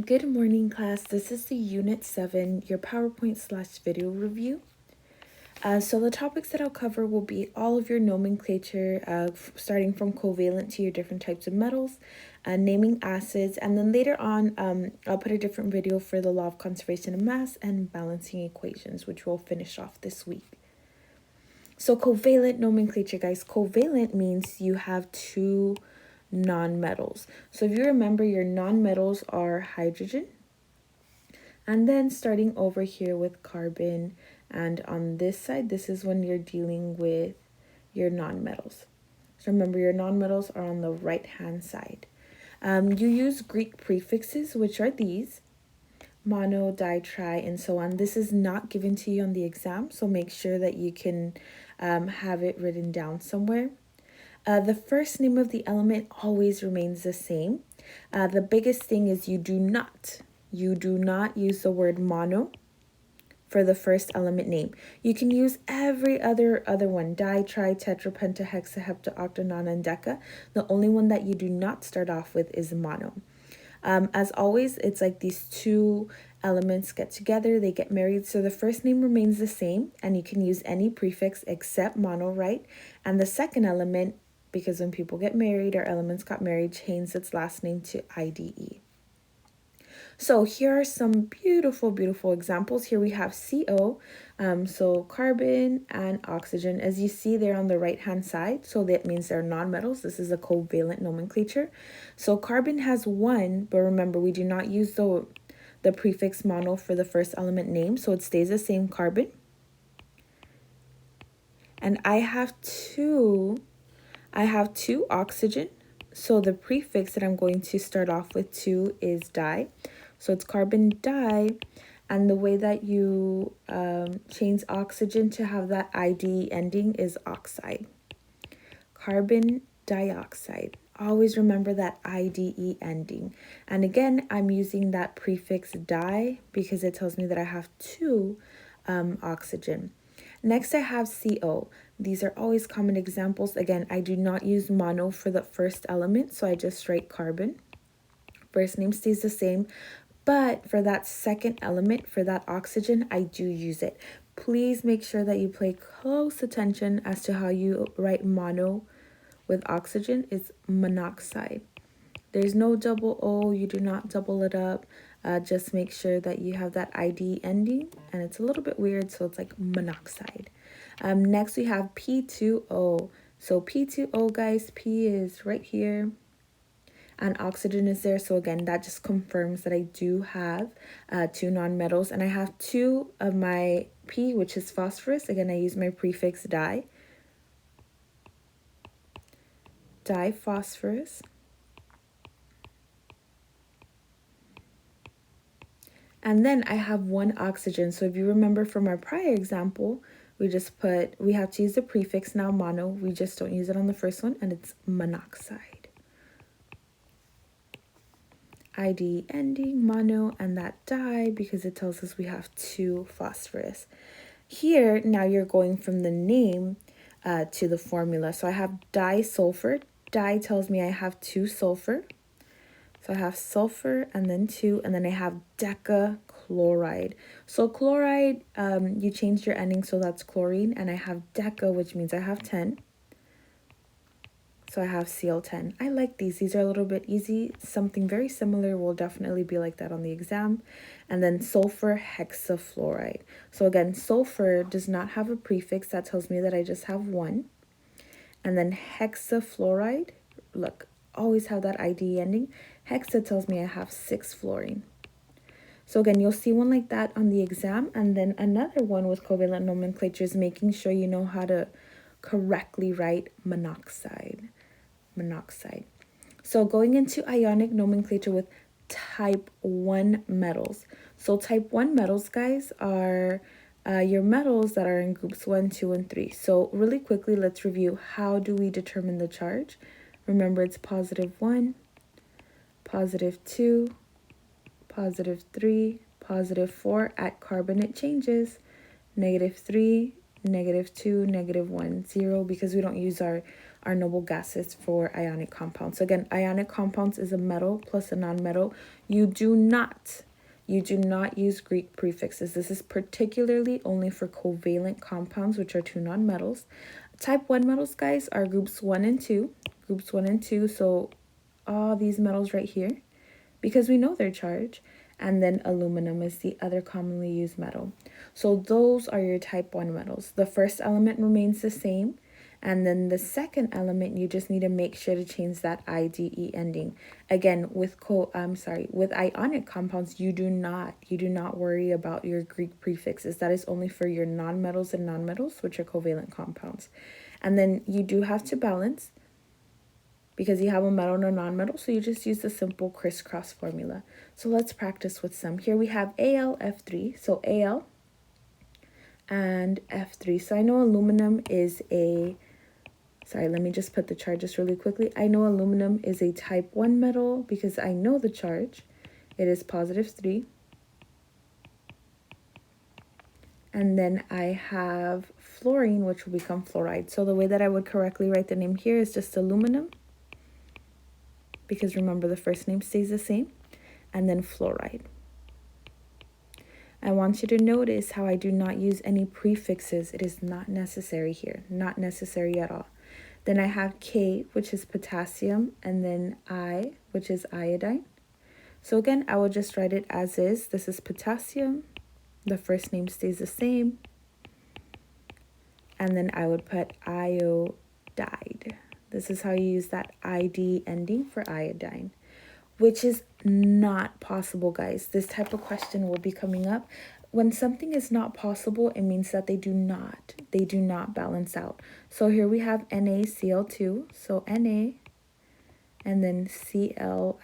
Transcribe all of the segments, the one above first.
Good morning, class. This is the Unit 7, your PowerPoint/video review. So the topics that I'll cover will be all of your nomenclature, starting from covalent to your different types of metals, naming acids, and then later on, I'll put a different video for the law of conservation of mass and balancing equations, which we'll finish off this week. So covalent nomenclature, guys. Covalent means you have two nonmetals. So if you remember, your nonmetals are hydrogen, and then starting over here with carbon, and on this side, this is when you're dealing with your nonmetals. So remember, your nonmetals are on the right-hand side. You use Greek prefixes, which are these: mono, di, tri, and so on. This is not given to you on the exam, so make sure that you can have it written down somewhere. The first name of the element always remains the same. The biggest thing is you do not use the word mono for the first element name. You can use every other one: di, tri, tetra, penta, hexa, hepta, octa, nona, and deca. The only one that you do not start off with is mono. As always, it's like these two elements get together, they get married, so the first name remains the same, and you can use any prefix except mono, right? And the second element, because when people get married or elements got married, changed its last name to IDE. So here are some beautiful examples. Here we have CO, so carbon and oxygen. As you see, they're on the right-hand side, so that means they're nonmetals. This is a covalent nomenclature. So carbon has one, but remember, we do not use the prefix mono for the first element name, so it stays the same, carbon. And I have two oxygen, so the prefix that I'm going to start off with 2 is di. So it's carbon di, and the way that you change oxygen to have that IDE ending is oxide. Carbon dioxide. Always remember that IDE ending. And again, I'm using that prefix di because it tells me that I have 2 oxygen. Next, I have CO. These are always common examples. Again, I do not use mono for the first element, so I just write carbon. First name stays the same, but for that second element, for that oxygen, I do use it. Please make sure that you pay close attention as to how you write mono with oxygen. It's monoxide. There's no double O, you do not double it up. Just make sure that you have that IDE ending, and it's a little bit weird, so it's like monoxide. Next we have P2O. So P2O, guys, P is right here, and oxygen is there. So again, that just confirms that I do have 2 nonmetals, and I have 2 of my P, which is phosphorus. Again, I use my prefix di. Diphosphorus. And then I have 1 oxygen. So if you remember from our prior example, we have to use the prefix now, mono. We just don't use it on the first one, and it's monoxide. IDE ending, mono, and that di because it tells us we have 2 phosphorus. Here, now you're going from the name to the formula. So I have disulfur. Di tells me I have 2 sulfur. So I have sulfur and then 2, and then I have decachloride. So chloride, you changed your ending, so that's chlorine, and I have deca, which means I have 10. So I have Cl10. I like these. These are a little bit easy. Something very similar will definitely be like that on the exam. And then sulfur hexafluoride. So again, sulfur does not have a prefix. That tells me that I just have 1. And then hexafluoride, look, always have that IDE ending. Hexa tells me I have 6 fluorine. So again, you'll see one like that on the exam. And then another one with covalent nomenclature is making sure you know how to correctly write monoxide. So going into ionic nomenclature with type 1 metals. So type 1 metals, guys, are your metals that are in groups 1, 2, and 3. So really quickly, let's review. How do we determine the charge? Remember, it's +1, +2, +3, +4. At carbon, it changes. -3, -2, -1, 0, because we don't use our are noble gases for ionic compounds. So again, ionic compounds is a metal plus a non-metal. You do not use Greek prefixes. This is particularly only for covalent compounds, which are two nonmetals. Type 1 metals, guys, are groups 1 and 2. Groups 1 and 2, so all these metals right here, because we know their charge. And then aluminum is the other commonly used metal. So those are your type 1 metals. The first element remains the same. And then the second element, you just need to make sure to change that IDE ending. Again, with ionic compounds, you do not worry about your Greek prefixes. That is only for your nonmetals and nonmetals, which are covalent compounds. And then you do have to balance, because you have a metal and a non-metal, so you just use the simple crisscross formula. So let's practice with some. Here we have AlF3, so Al and F3. So I know aluminum is let me just put the charges really quickly. I know aluminum is a type 1 metal because I know the charge. It is +3. And then I have fluorine, which will become fluoride. So the way that I would correctly write the name here is just aluminum, because remember the first name stays the same, and then fluoride. I want you to notice how I do not use any prefixes. It is not necessary here, not necessary at all. Then I have K, which is potassium, and then I, which is iodine. So again, I will just write it as is. This is potassium. The first name stays the same. And then I would put iodide. This is how you use that ID ending for iodine, which is not possible, guys. This type of question will be coming up. When something is not possible, it means that they do not balance out. So here we have NaCl2, so Na, and then Cl,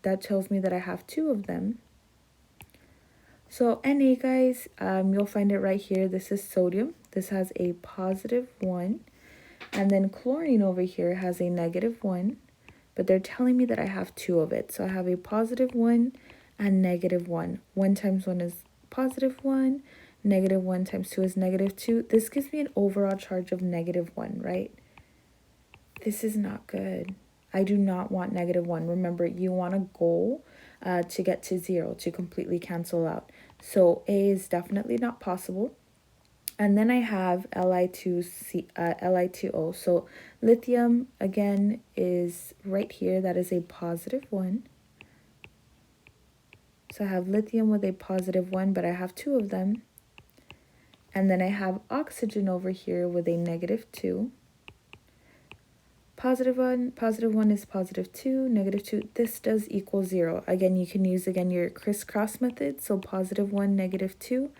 that tells me that I have two of them. So Na, guys, you'll find it right here. This is sodium. This has a +1. And then chlorine over here has a -1. But they're telling me that I have two of it. So I have a +1 and -1. 1 times 1 is +1. -1 times 2 is -2. This gives me an overall charge of -1, right? This is not good. I do not want -1. Remember, you want a goal to get to 0, to completely cancel out. So A is definitely not possible. And then I have Li2O. So lithium, again, is right here. That is a +1. So I have lithium with a +1, but I have two of them. And then I have oxygen over here with a -2. +1 is +2, -2. This does equal 0. Again, you can use, your crisscross method. So +1, -2.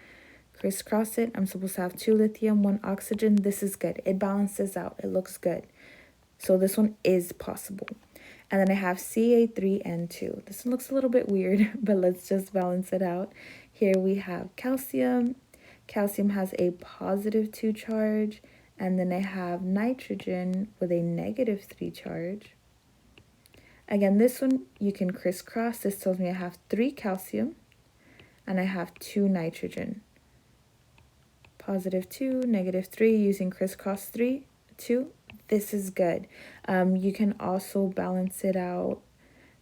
Crisscross it. I'm supposed to have 2 lithium, 1 oxygen. This is good. It balances out. It looks good. So this one is possible. And then I have Ca3N2. This one looks a little bit weird, but let's just balance it out. Here we have calcium. Calcium has a +2 charge. And then I have nitrogen with a -3 charge. Again, this one you can crisscross. This tells me I have 3 calcium and I have 2 nitrogen. +2, -3, using crisscross 3, 2. This is good. You can also balance it out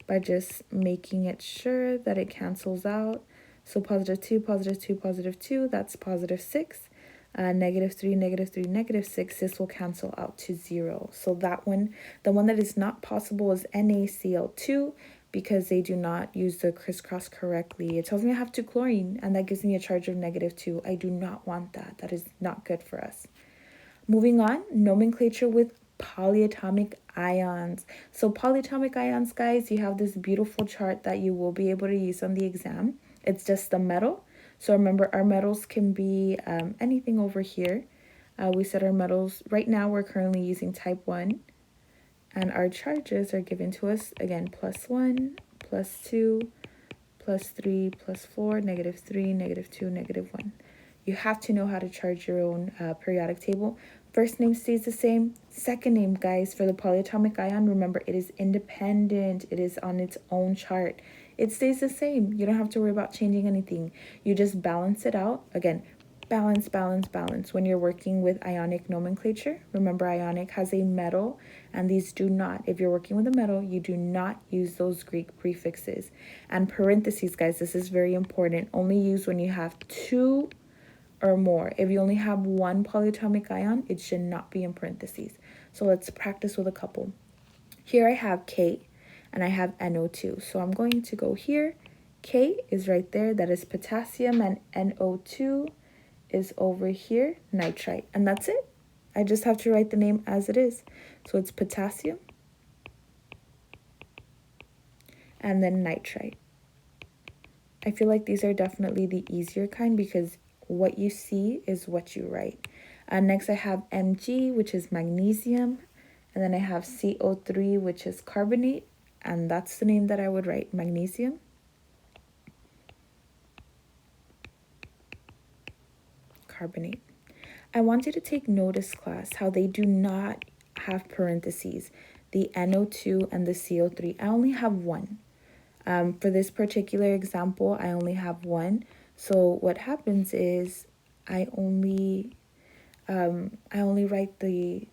by just making it sure that it cancels out. So +2, +2, +2, that's +6. -3, -3, -6, this will cancel out to 0. So that one, the one that is not possible is NaCl2, because they do not use the crisscross correctly. It tells me I have 2 chlorine, and that gives me a charge of -2. I do not want that. That is not good for us. Moving on, nomenclature with polyatomic ions. So polyatomic ions, guys, you have this beautiful chart that you will be able to use on the exam. It's just the metal. So remember, our metals can be anything over here. We said our metals, right now we're currently using type 1. And our charges are given to us, again, +1, +2, +3, +4, -3, -2, -1. You have to know how to charge your own periodic table. First name stays the same. Second name, guys, for the polyatomic ion, remember, it is independent. It is on its own chart. It stays the same. You don't have to worry about changing anything. You just balance it out. Again, balance, balance, balance when you're working with ionic nomenclature. Remember, ionic has a metal, and these do not. If you're working with a metal, you do not use those Greek prefixes. And parentheses, guys, this is very important. Only use when you have two or more. If you only have one polyatomic ion, it should not be in parentheses. So let's practice with a couple. Here I have K, and I have NO2. So I'm going to go here. K is right there, that is potassium, and NO2 is over here, nitrite. And that's it. I just have to write the name as it is. So it's potassium and then nitrite. I feel like these are definitely the easier kind because what you see is what you write. Next I have Mg, which is magnesium, and then I have CO3, which is carbonate, and that's the name that I would write, magnesium. Carbonate. I want you to take notice, class, how they do not have parentheses, the NO2 and the CO3. I only have one. For this particular example, I only have one. So what happens is I only write the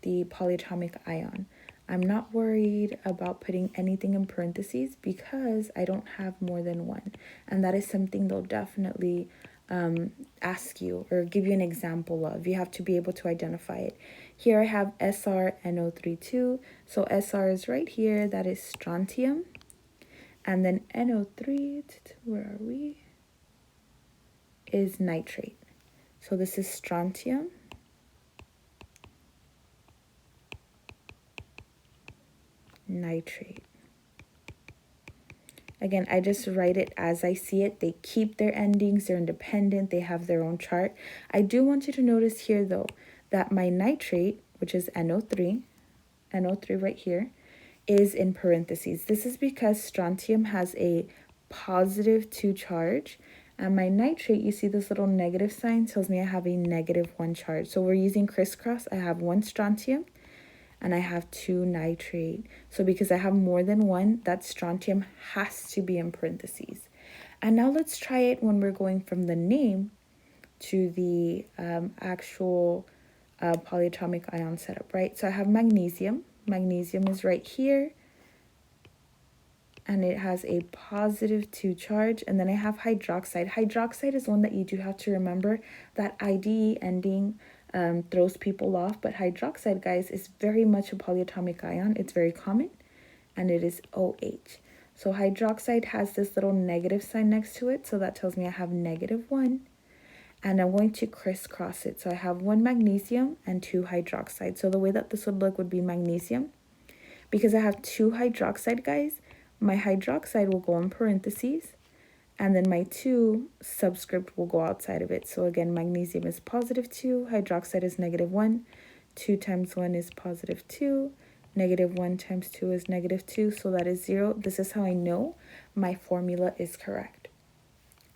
polyatomic ion. I'm not worried about putting anything in parentheses because I don't have more than one. And that is something they'll definitely ask you or give you an example of. You have to be able to identify it. Here I have SrNO32. So Sr is right here. That is strontium. And then NO3, where are we? Is nitrate. So this is strontium. Nitrate. Again, I just write it as I see it. They keep their endings. They're independent. They have their own chart. I do want you to notice here, though, that my nitrate, which is NO3 right here, is in parentheses. This is because strontium has a +2 charge, and my nitrate, you see this little negative sign, tells me I have a -1 charge. So we're using crisscross. I have 1 strontium and I have 2 nitrate. So because I have more than one, that strontium has to be in parentheses. And now let's try it when we're going from the name to the actual polyatomic ion setup, right? So I have magnesium. Magnesium is right here, and it has a +2 charge. And then I have hydroxide. Hydroxide is one that you do have to remember. That IDE ending throws people off, but hydroxide, guys, is very much a polyatomic ion. It's very common, and it is OH. So hydroxide has this little negative sign next to it, so that tells me I have -1. And I'm going to crisscross it. So I have 1 magnesium and 2 hydroxide. So the way that this would look would be magnesium. Because I have 2 hydroxide, guys, my hydroxide will go in parentheses. And then my 2 subscript will go outside of it. So again, magnesium is +2, hydroxide is -1. 2 times 1 is +2. -1 times 2 is -2. So that is 0. This is how I know my formula is correct.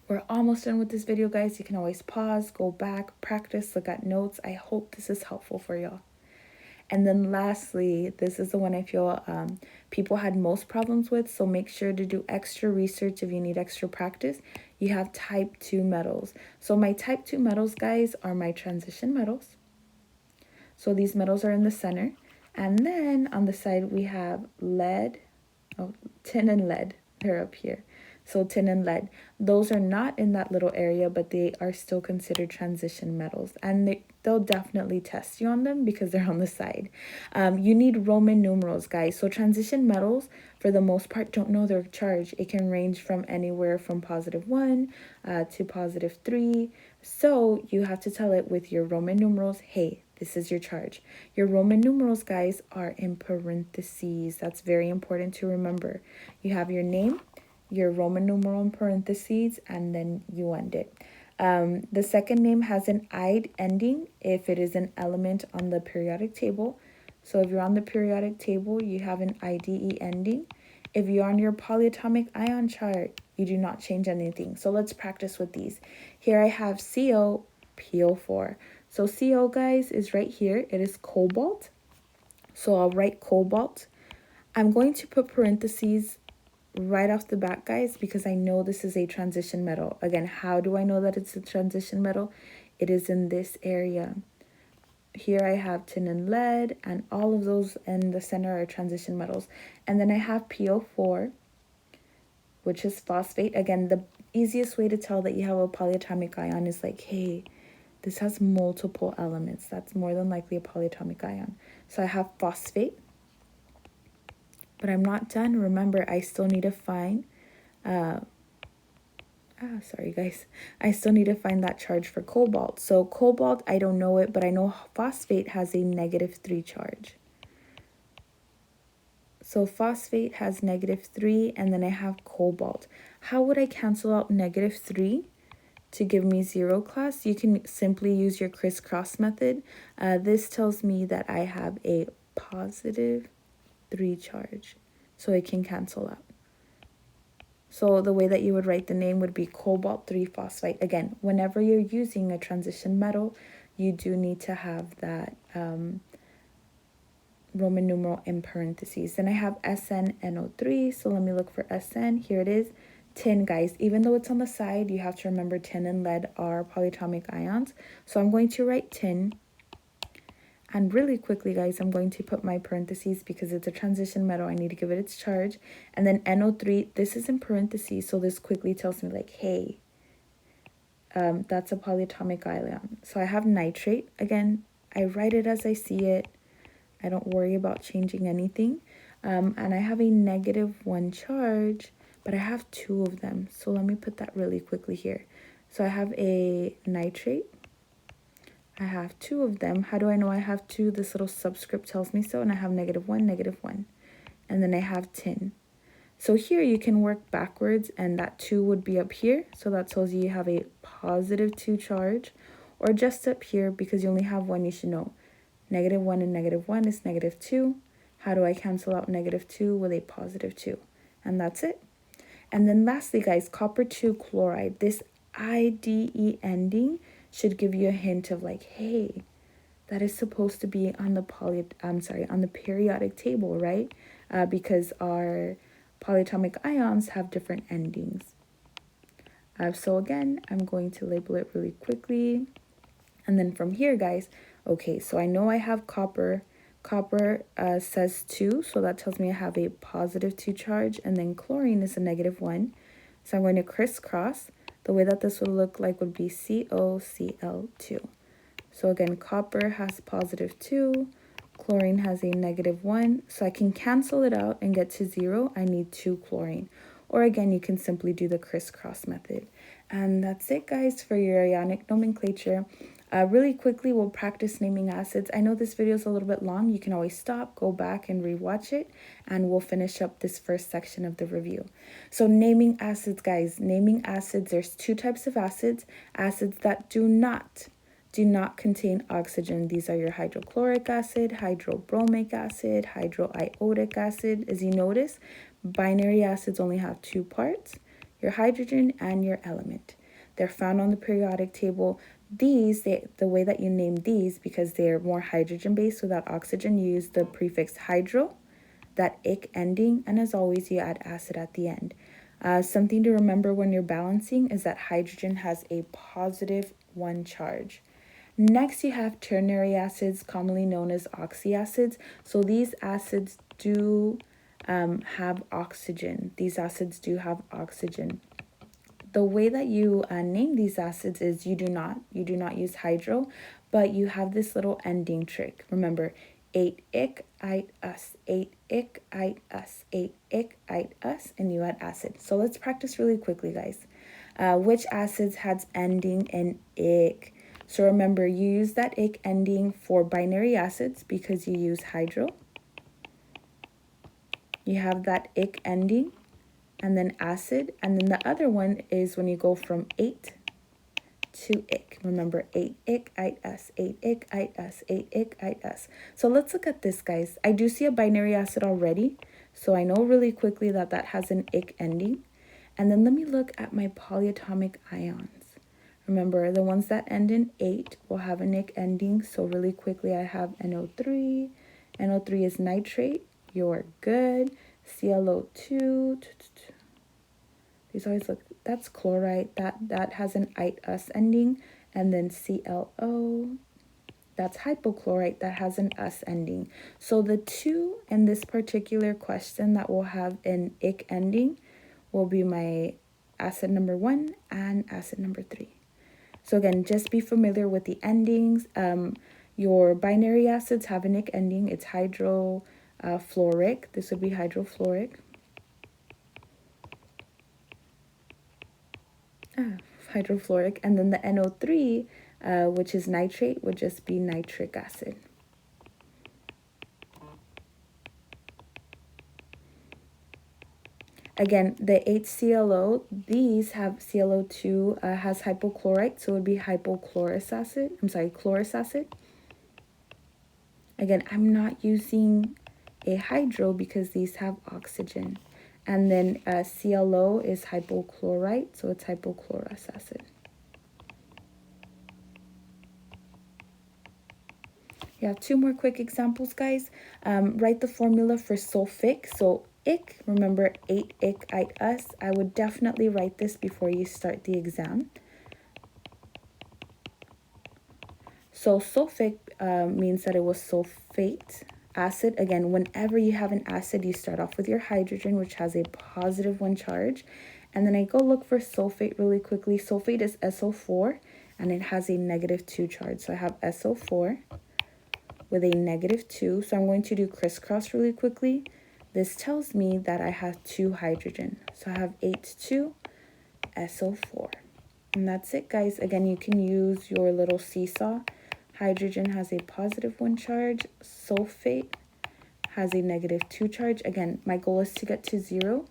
We're almost done with this video, guys. You can always pause, go back, practice, look at notes. I hope this is helpful for y'all. And then lastly, this is the one I feel people had most problems with, so make sure to do extra research if you need extra practice. You have type 2 metals. So my type 2 metals, guys, are my transition metals. So these metals are in the center. And then on the side, we have lead, tin and lead. They're up here. So tin and lead, those are not in that little area, but they are still considered transition metals. And they'll definitely test you on them because they're on the side. You need Roman numerals, guys. So transition metals, for the most part, don't know their charge. It can range from anywhere from +1 to +3. So you have to tell it with your Roman numerals, hey, this is your charge. Your Roman numerals, guys, are in parentheses. That's very important to remember. You have your name, your Roman numeral in parentheses, and then you end it. The second name has an "ide" ending if it is an element on the periodic table. So if you're on the periodic table, you have an IDE ending. If you're on your polyatomic ion chart, you do not change anything. So let's practice with these. Here I have CO, PO4. So CO, guys, is right here. It is cobalt. So I'll write cobalt. I'm going to put parentheses right off the bat, guys, because I know this is a transition metal. Again, how do I know that it's a transition metal? It is in this area. Here I have tin and lead, and all of those in the center are transition metals. And then I have PO4, which is phosphate. Again, the easiest way to tell that you have a polyatomic ion is like, hey, this has multiple elements. That's more than likely a polyatomic ion. So I have phosphate, but I'm not done. Remember, I still need to find, sorry guys. I still need to find that charge for cobalt. So cobalt, I don't know it, but I know phosphate has a -3 charge. So phosphate has -3, and then I have cobalt. How would I cancel out -3 to give me 0 class? You can simply use your crisscross method. This tells me that I have a +3 charge, so it can cancel out. So the way that you would write the name would be cobalt-3 phosphate. Again, whenever you're using a transition metal, you do need to have that Roman numeral in parentheses. Then I have SnNO3, so let me look for Sn. Here it is. Tin, guys. Even though it's on the side, you have to remember tin and lead are polyatomic ions. So I'm going to write tin. And really quickly, guys, I'm going to put my parentheses because it's a transition metal. I need to give it its charge. And then NO3, this is in parentheses, so this quickly tells me, like, hey, that's a polyatomic ion. So I have nitrate. Again, I write it as I see it. I don't worry about changing anything. And I have a -1 charge, but I have 2 of them. So let me put that really quickly here. So I have a nitrate. I have 2 of them. How do I know I have 2? This little subscript tells me so. And I have -1, -1. And then I have tin. So here you can work backwards, and that 2 would be up here. So that tells you you have a +2 charge. Or just up here, because you only have 1, you should know. -1 and -1 is -2. How do I cancel out -2 with a +2? And that's it. And then lastly, guys, copper-2 chloride. This IDE ending should give you a hint of like, hey, that is supposed to be on the on the periodic table, right? Because our polyatomic ions have different endings. So again, I'm going to label it really quickly. And then from here, guys, okay, so I know I have copper. Copper says 2, so that tells me I have a +2 charge. And then chlorine is a -1. So I'm going to crisscross. The way that this would look like would be COCl2. So again, copper has +2. Chlorine has a -1. So I can cancel it out and get to 0. I need 2 chlorine. Or again, you can simply do the crisscross method. And that's it, guys, for your ionic nomenclature. Really quickly, we'll practice naming acids. I know this video is a little bit long. You can always stop, go back, and rewatch it, and we'll finish up this first section of the review. So naming acids, guys. Naming acids, there's 2 types of acids. Acids that do not contain oxygen. These are your hydrochloric acid, hydrobromic acid, hydroiodic acid. As you notice, binary acids only have 2 parts, your hydrogen and your element. They're found on the periodic table. These, the way that you name these, because they're more hydrogen-based without oxygen, you use the prefix hydro, that ic ending, and as always, you add acid at the end. Something to remember when you're balancing is that hydrogen has a +1 charge. Next, you have ternary acids, commonly known as oxyacids. So these acids do have oxygen. These acids do have oxygen. The way that you name these acids is you do not use hydro, but you have this little ending trick. Remember, 8-ic, 8-us, 8-ic, 8-us, 8-ic, 8-us, and you add acid. So let's practice really quickly, guys. Which acids has ending in ic? So remember, you use that ic ending for binary acids because you use hydro. You have that ic ending, and then acid, and then the other one is when you go from 8 to ic. Remember, 8-ic, 8-us, 8-ic, 8-us, 8-ic, 8-us. So let's look at this, guys. I do see a binary acid already, so I know really quickly that that has an ic ending. And then let me look at my polyatomic ions. Remember, the ones that end in 8 will have an ic ending, so really quickly I have NO3. NO3 is nitrate. You're good. ClO2, These always look, that's chlorite, that has an ite-us ending, and then ClO, that's hypochlorite, that has an us ending. So the two in this particular question that will have an ic ending will be my acid number 1 and acid number 3. So again, just be familiar with the endings. Your binary acids have an ic ending. It's hydrofluoric. This would be hydrofluoric. Hydrofluoric. And then the NO3, which is nitrate, would just be nitric acid. Again, the HClO, these have ClO2 has hypochlorite, so it would be hypochlorous acid. Chlorous acid. Again, I'm not using a hydro because these have oxygen. And then ClO is hypochlorite, so it's hypochlorous acid. You have two more quick examples, guys. Write the formula for sulfic. So ic, remember 8 ic, ite-us. I would definitely write this before you start the exam. So sulfic means that it was sulfate acid. Again, whenever you have an acid, you start off with your hydrogen, which has a positive 1 charge. And then I go look for sulfate really quickly. Sulfate is SO4, and it has a -2 charge. So I have SO4 with a -2. So I'm going to do crisscross really quickly. This tells me that I have 2 hydrogen. So I have H2SO4. And that's it, guys. Again, you can use your little seesaw. Hydrogen has a positive 1 charge. Sulfate has a -2 charge. Again, my goal is to get to 0.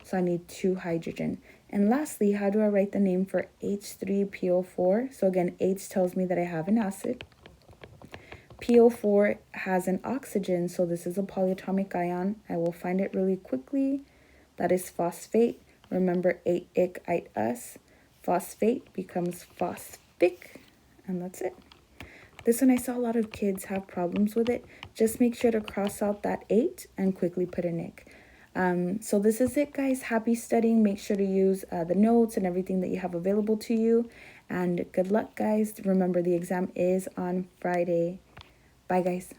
So I need 2 hydrogen. And lastly, how do I write the name for H3PO4? So again, H tells me that I have an acid. PO4 has an oxygen, so this is a polyatomic ion. I will find it really quickly. That is phosphate. Remember 8 ic, ite-us. Phosphate becomes phosphic, and that's it. This one I saw a lot of kids have problems with it. Just make sure to cross out that 8 and quickly put an ic. So this is it, guys. Happy studying. Make sure to use the notes and everything that you have available to you. And good luck, guys. Remember, the exam is on Friday. Bye, guys.